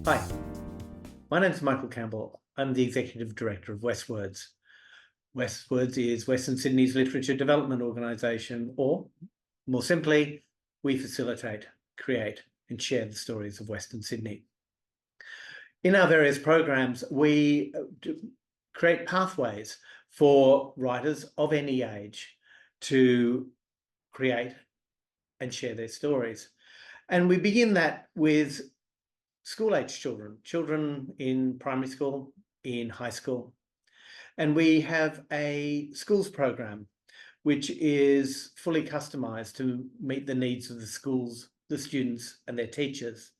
Hi, my name is Michael Campbell. I'm the Executive Director of Westwords. Westwords is Western Sydney's literature development organisation, or more simply, we facilitate, create and share the stories of Western Sydney. In our various programs, we create pathways for writers of any age to create and share their stories. And we begin that with school-age children in primary school, in high school. And we have a schools program, which is fully customised to meet the needs of the schools, the students and their teachers.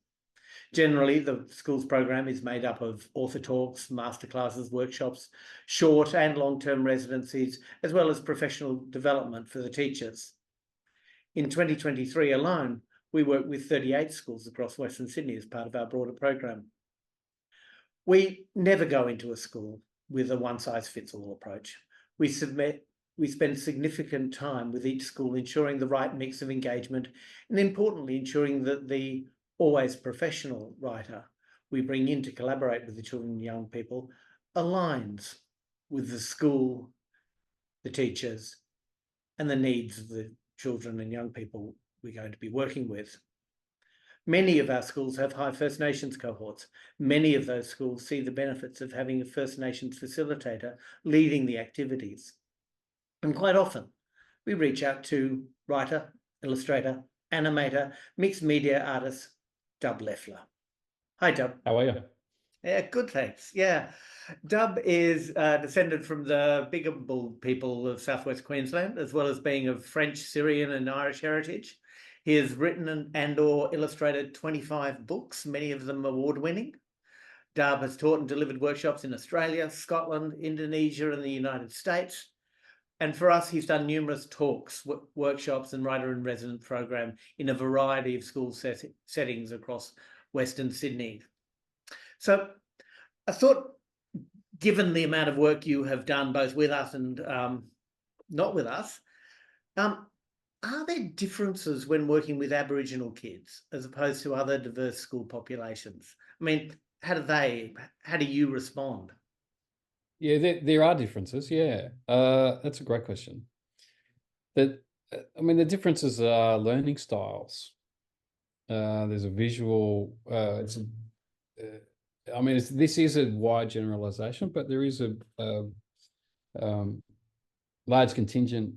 Generally, the schools program is made up of author talks, masterclasses, workshops, short and long-term residencies, as well as professional development for the teachers. In 2023 alone, we work with 38 schools across Western Sydney as part of our broader program. We never go into a school with a one-size-fits-all approach. We spend significant time with each school ensuring the right mix of engagement and, importantly, ensuring that the always professional writer we bring in to collaborate with the children and young people aligns with the school, the teachers, and the needs of the children and young people we're going to be working with. Many of our schools have high First Nations cohorts. Many of those schools see the benefits of having a First Nations facilitator leading the activities. And quite often, we reach out to writer, illustrator, animator, mixed media artist, Dub Leffer. Hi, Dub. How are you? Yeah, good, thanks. Yeah. Dub is descended from the Bigabul people of southwest Queensland, as well as being of French, Syrian and Irish heritage. He has written and or illustrated 25 books, many of them award-winning. Dub has taught and delivered workshops in Australia, Scotland, Indonesia and the United States. And for us, he's done numerous talks, workshops and writer-in-residence program in a variety of school settings across Western Sydney. So I thought, given the amount of work you have done both with us and not with us, are there differences when working with Aboriginal kids as opposed to other diverse school populations? I mean, how do you respond? Yeah, there are differences. Yeah, that's a great question. The differences are learning styles. There's a visual. This is a wide generalization, but there is a large contingent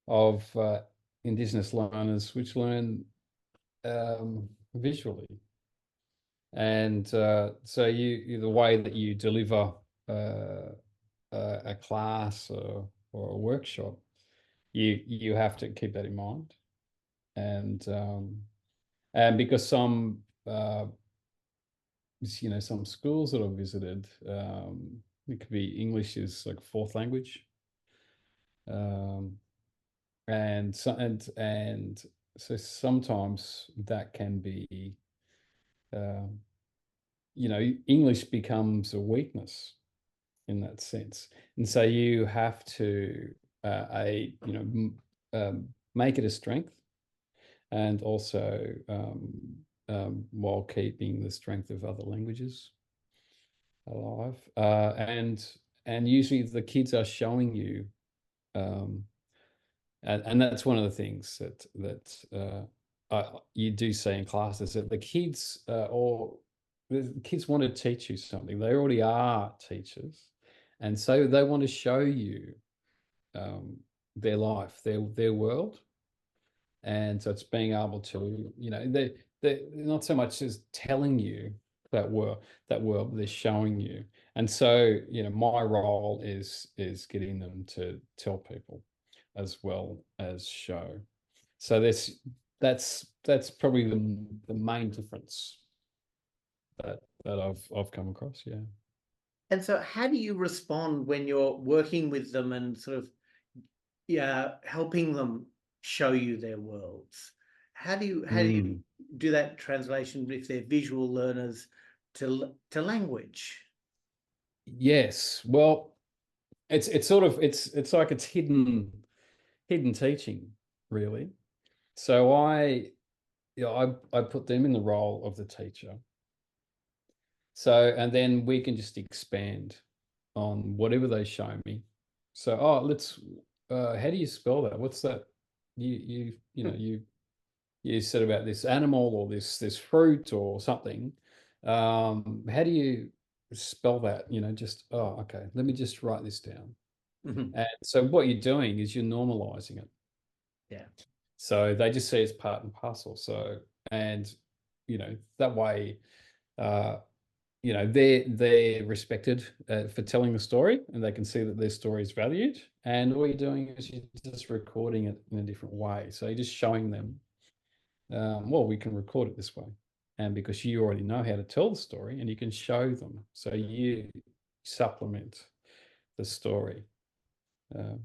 of Indigenous learners which learn visually, and so the way that you deliver a class or a workshop, you have to keep that in mind, and because some schools that I've visited, it could be English is like fourth language. And so sometimes that can be, English becomes a weakness in that sense, and so you have to make it a strength, and also while keeping the strength of other languages alive, and usually the kids are showing you. And that's one of the things that you do see in classes, that the kids want to teach you something. They already are teachers, and so they want to show you their life, their world, and so it's being able to, they're not so much as telling you that world, they're showing you. And so my role is getting them to tell people as well as show. So that's probably the main difference that I've come across. Yeah. And so how do you respond when you're working with them and sort of helping them show you their worlds. How do you Mm. do that translation if they're visual learners to language? Yes. Well, it's sort of it's like it's hidden teaching, really. So I put them in the role of the teacher. So, and then we can just expand on whatever they show me. So, oh, let's how do you spell that? What's that? You know, you said about this animal or this fruit or something. How do you spell that? You know, just oh, okay, let me just write this down. Mhm. And so what you're doing is you're normalizing it. Yeah. So they just see it's part and parcel. So, and that way, uh, they're respected for telling the story, and they can see that their story is valued. And all you're doing is you're just recording it in a different way. So you're just showing them, well, we can record it this way, and because you already know how to tell the story, and you can show them, so you supplement the story. Um,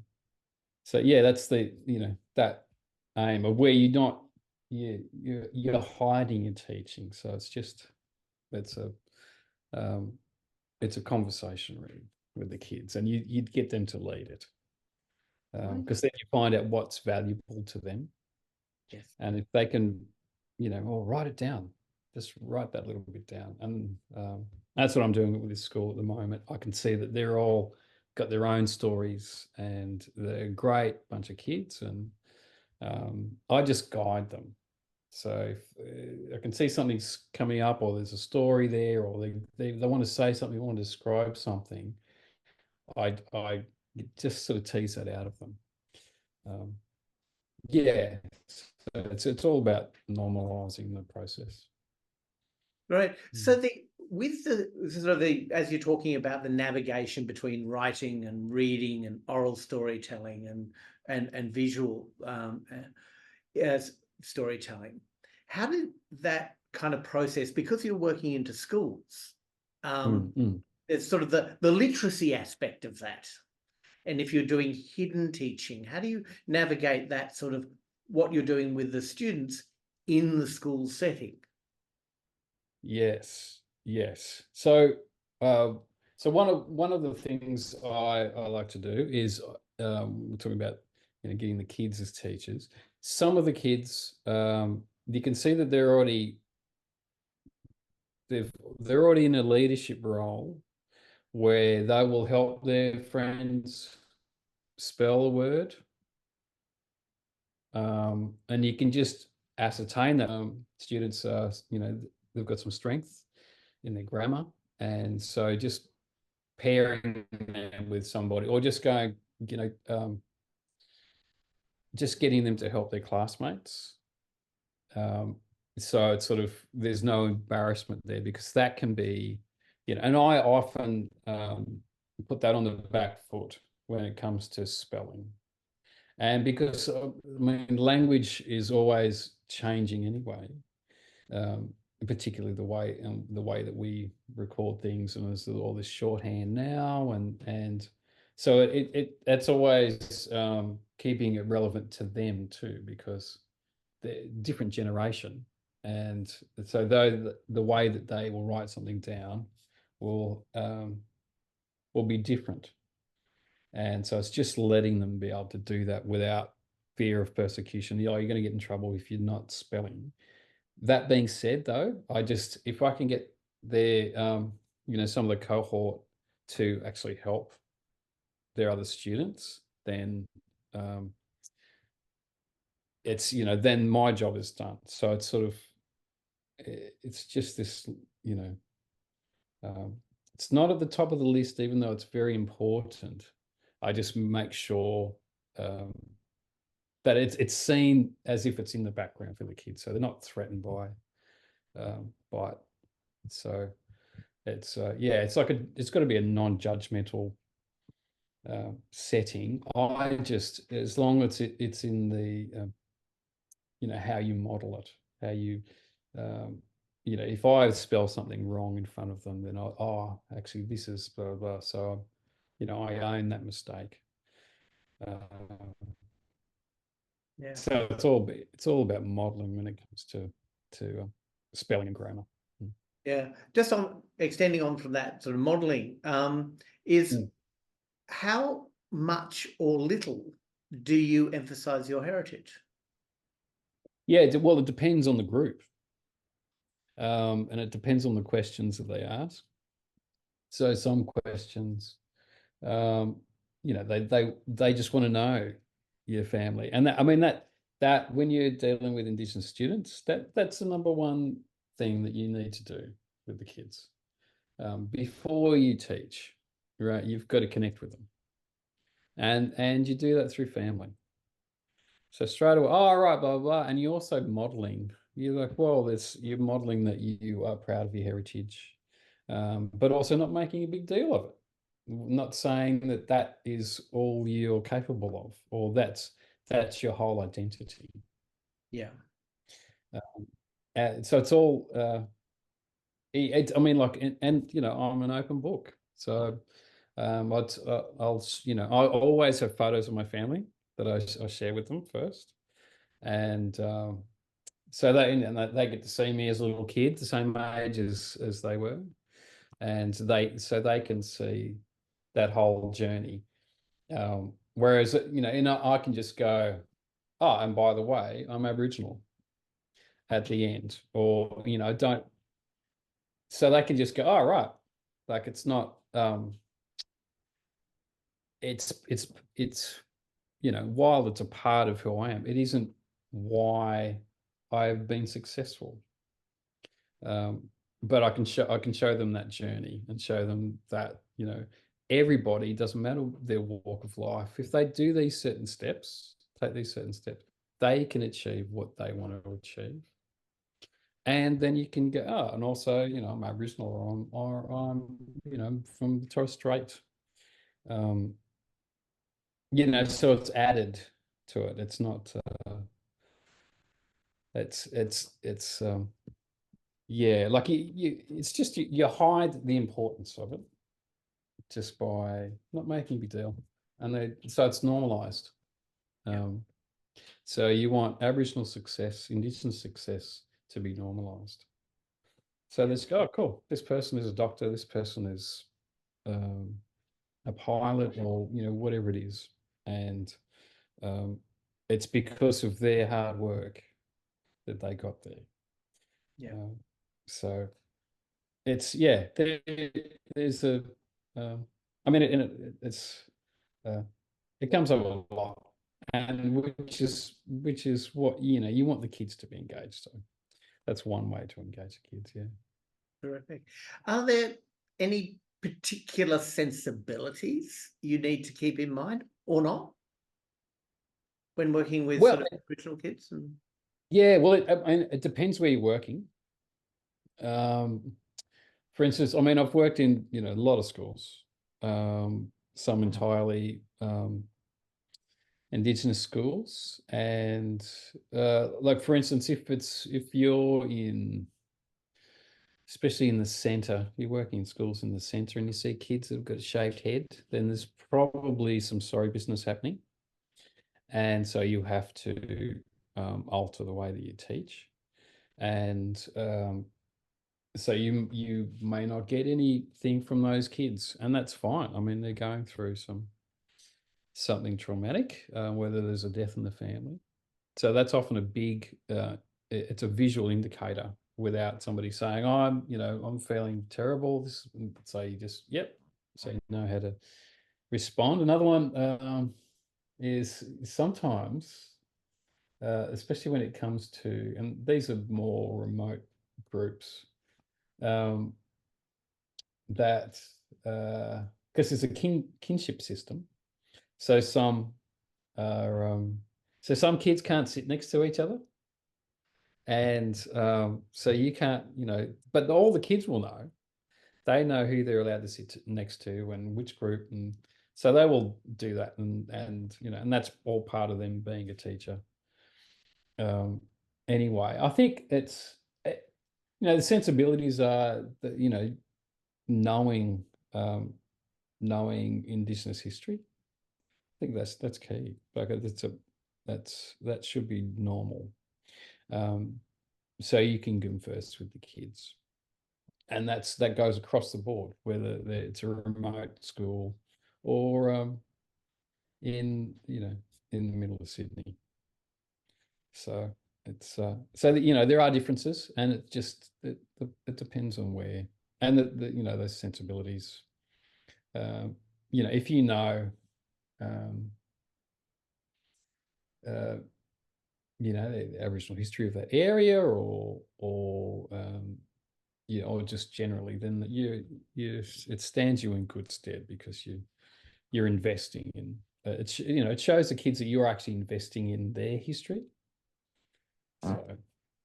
so yeah, that's that aim of where you're hiding your teaching. So it's a um, it's a conversation really with the kids, and you'd get them to lead it Right. because then you find out what's valuable to them, Yes. and if they can, well, write it down, just write that little bit down, and that's what I'm doing with this school at the moment. I can see that they're all got their own stories, and they're a great bunch of kids, and I just guide them. So if I can see something's coming up, or there's a story there, or they want to say something, want to describe something, I just sort of tease that out of them. Um, yeah, so it's all about normalizing the process. Right. So Mm. the with the sort of the as you're talking about the navigation between writing and reading and oral storytelling and visual as storytelling, how did that kind of process, because you're working into schools, Mm, mm. there's sort of the literacy aspect of that. And if you're doing hidden teaching, how do you navigate that sort of what you're doing with the students in the school setting? Yes, yes. Uh, so one of the things I like to do is we're talking about getting the kids as teachers. Some of the kids, you can see that they're already in a leadership role where they will help their friends spell a word, and you can just ascertain that students are, they've got some strength in their grammar, and so just pairing them with somebody, or just going, just getting them to help their classmates. Um, so it's sort of there's no embarrassment there, because that can be, and I often put that on the back foot when it comes to spelling. And because I mean, language is always changing anyway, um, particularly the way that we record things, and there's all this shorthand now, and so it's always keeping it relevant to them too, because they're different generation, and so though the way that they will write something down will will be different. And so it's just letting them be able to do that without fear of persecution. You're going to get in trouble if you're not spelling. That being said, though, if I can get their, some of the cohort to actually help their other students, then um, then my job is done. So it's sort of, it's just this, you know, um, it's not at the top of the list, even though it's very important. I just make sure um, that it's seen as if it's in the background for the kids, so they're not threatened by it. So it's got to be a non-judgmental setting. I just, as long as it's in the how you model it, how you um, if I spell something wrong in front of them, then actually this is blah blah blah. So I own that mistake. Uh, Yeah. So it's all about modeling when it comes to spelling and grammar. Yeah. Just on extending on from that sort of modeling, is how much or little do you emphasize your heritage? Yeah, well, it depends on the group, and it depends on the questions that they ask. So some questions, um, they just want to know your family, and that, I mean that when you're dealing with Indigenous students, that's the number one thing that you need to do with the kids before you teach, right? You've got to connect with them, and you do that through family. So straight away, oh right, blah blah, blah. And you're also modeling. You're like, well, you're modeling that you are proud of your heritage, but also not making a big deal of it. Not saying that that is all you're capable of, or that's your whole identity. Yeah. So it's all. I mean, like, and I'm an open book. So I always have photos of my family that I share with them first, and so they get to see me as a little kid, the same age as they were, and they can see that whole journey. Whereas I can just go, oh, and by the way, I'm Aboriginal at the end, or don't. So they can just go, oh right, like it's not. It's while it's a part of who I am, it isn't why I've been successful. But I can show them that journey and show them that everybody, doesn't matter their walk of life, if they do these certain steps, take these certain steps, they can achieve what they want to achieve. And then you can go, oh, and also I'm Aboriginal, or I'm from the Torres Strait. So it's added to it. It's not. It's yeah, like it's just you hide the importance of it just by not making a big deal, and so it's normalized. So you want Aboriginal success, Indigenous success to be normalized. So there's, oh cool, this person is a doctor, this person is a pilot, or whatever it is, and it's because of their hard work that they got there. Yeah. So it's there's a I mean it's it comes up a lot, and which is what you want the kids to be engaged. So that's one way to engage the kids. Yeah. Terrific. Are there any particular sensibilities you need to keep in mind or not when working with Well, sort of Aboriginal kids? yeah. Well, it depends where you're working. For instance, I mean, I've worked in a lot of schools, some entirely Indigenous schools, and like for instance, if you're in, especially in the centre, you're working in schools in the centre, and you see kids that have got a shaved head, then there's probably some sorry business happening, and so you have to alter the way that you teach, and so you may not get anything from those kids, and that's fine. I mean, they're going through something traumatic, whether there's a death in the family. So that's often a big. It's a visual indicator without somebody saying, "Oh, I'm feeling terrible." So you just so you know how to respond. Another one is sometimes, especially when it comes to, and these are more remote groups. That because it's a kinship system, so some are so some kids can't sit next to each other, and so you can't, but all the kids will know. They know who they're allowed to sit next to and which group, and so they will do that, and that's all part of them being a teacher. Anyway, I think it's the sensibilities are that knowing knowing Indigenous history. I think that's key. Like that should be normal. So you can converse with the kids, and that goes across the board, whether it's a remote school or in in the middle of Sydney. So it's so that there are differences, and it depends on where, and those sensibilities. If um, uh, the Aboriginal history of that area, or just generally, then it stands you in good stead, because you're investing in it shows the kids that you're actually investing in their history, so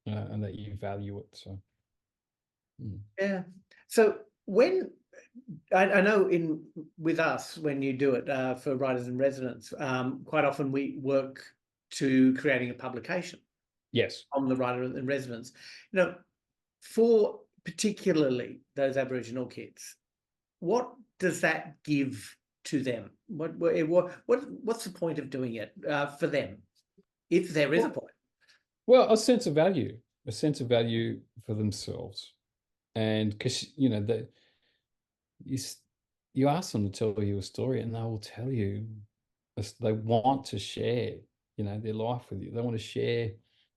and that you value it. So Yeah. So when I know with us, when you do it for writers in residence, quite often we work to creating a publication yes. on the writer in residence. For particularly those Aboriginal kids, what does that give to them? What's the point of doing it for them, if there is a point? Well, a sense of value for themselves, and because you ask them to tell you a story, and they will tell you. They want to share, their life with you. They want to share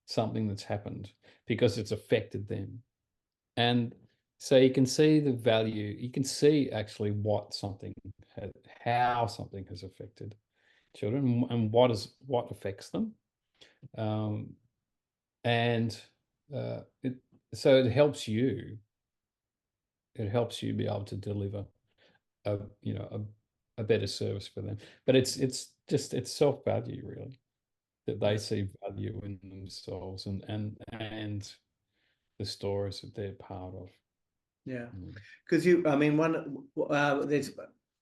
something that's happened because it's affected them, and so you can see the value. You can see actually how something has affected children, and what affects them. And so it helps you. It helps you be able to deliver a you know a better service for them. But it's self value, really, that they see value in themselves, and the stories that they're part of. Yeah, because there's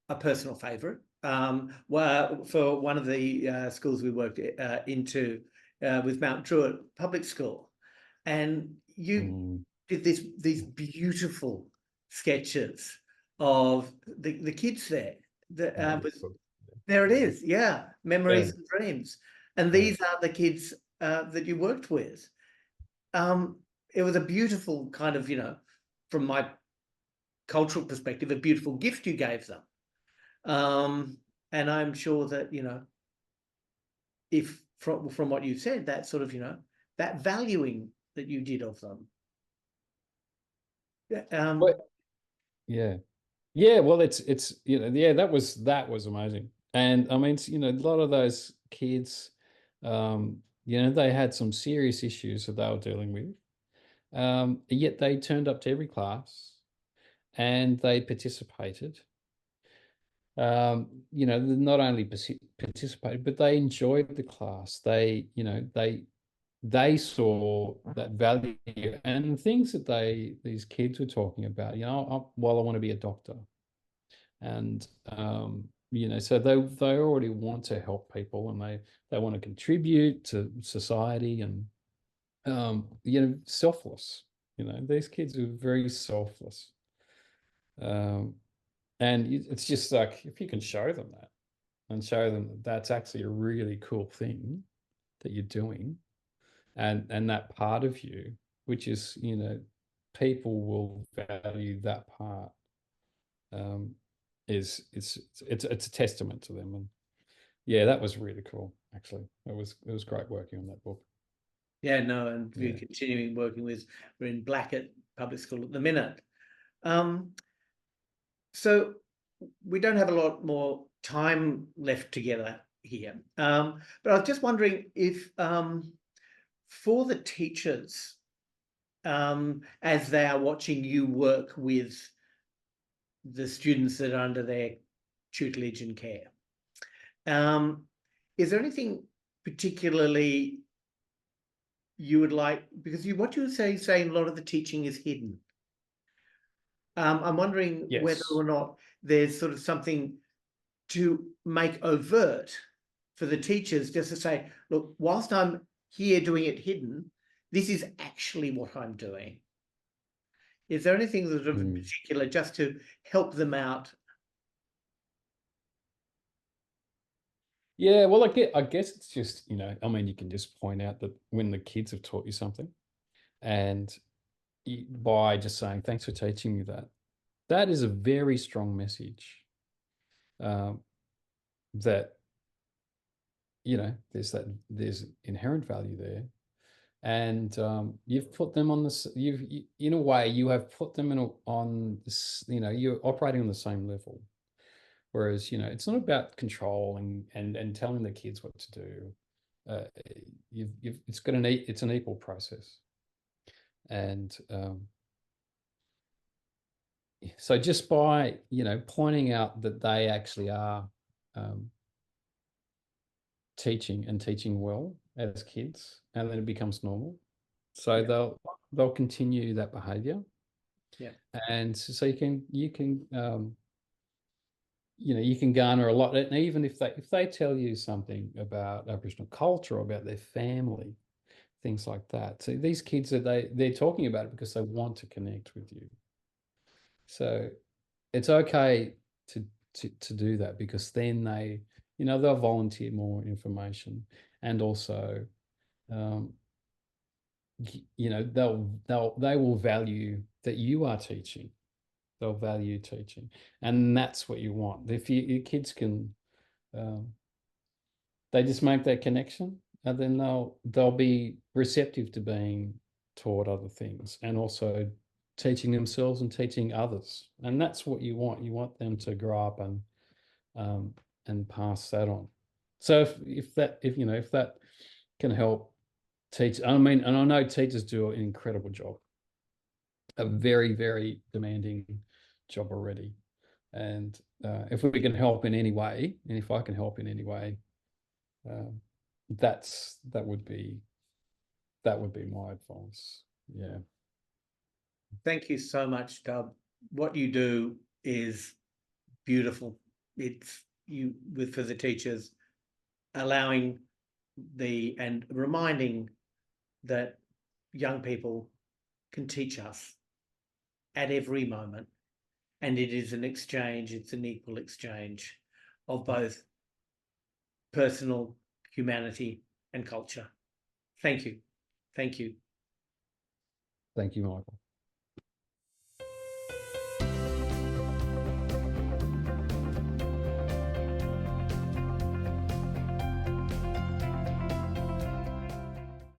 a personal favorite. For one of the schools we worked into with Mount Druitt Public School, and you did these beautiful sketches of the kids there. There it is, yeah, memories and dreams, and these are the kids that you worked with. It was a beautiful kind of, from my cultural perspective, a beautiful gift you gave them. And I'm sure that, if from what you said, that sort of, that valuing that you did of them. Yeah. Well, it's that was amazing. And I mean, a lot of those kids, they had some serious issues that they were dealing with. Yet they turned up to every class, and they participated. They not only participated, but they enjoyed the class. They saw that value, and things that these kids were talking about. Well, I want to be a doctor, and so they already want to help people, and they want to contribute to society, and selfless. These kids are very selfless. And it's just like, if you can show them that, and show them that that's actually a really cool thing that you're doing, and that part of you, which is, people will value that part, it's a testament to them. And yeah, that was really cool. Actually, it was great working on that book. Yeah, no, and we're continuing working we're in Blackett Public School at the minute. So we don't have a lot more time left together here. But I was just wondering if for the teachers, as they are watching you work with the students that are under their tutelage and care, is there anything particularly you would like, because what you were saying a lot of the teaching is hidden. I'm wondering whether or not there's sort of something to make overt for the teachers, just to say, look, whilst I'm here doing it hidden, this is actually what I'm doing. Is there anything that in particular just to help them out? Yeah, well, I guess it's just, I mean, you can just point out that when the kids have taught you something, and by just saying, thanks for teaching me that, that is a very strong message, um, that, there's inherent value there. And you've put them on this, in a way, you have put them on this, you're operating on the same level. Whereas, it's not about control and telling the kids what to do. Uh, it's an equal process. And so just by, pointing out that they actually are um, teaching and teaching well as kids, and then it becomes normal. So Yeah. they'll continue that behavior. Yeah. And so you can garner a lot. And even if they tell you something about Aboriginal culture or about their family, things like that. So these kids they're talking about it because they want to connect with you. So it's okay to do that, because then they'll volunteer more information, and also um, they will value that you are teaching. They'll value teaching, and that's what you want. If your kids can, um, they just make that connection, and then they'll be receptive to being taught other things, and also teaching themselves and teaching others. And that's what you want. You want them to grow up and pass that on. So if that can help teach, I mean, and I know teachers do an incredible job, a very, very demanding job already. And if we can help in any way, and if I can help in any way, um, that would be my advice. Yeah. Thank you so much, Dub. What you do is beautiful. It's for the teachers, allowing and reminding that young people can teach us at every moment. And it is an exchange, it's an equal exchange of both personal humanity and culture. Thank you. Thank you. Thank you, Michael.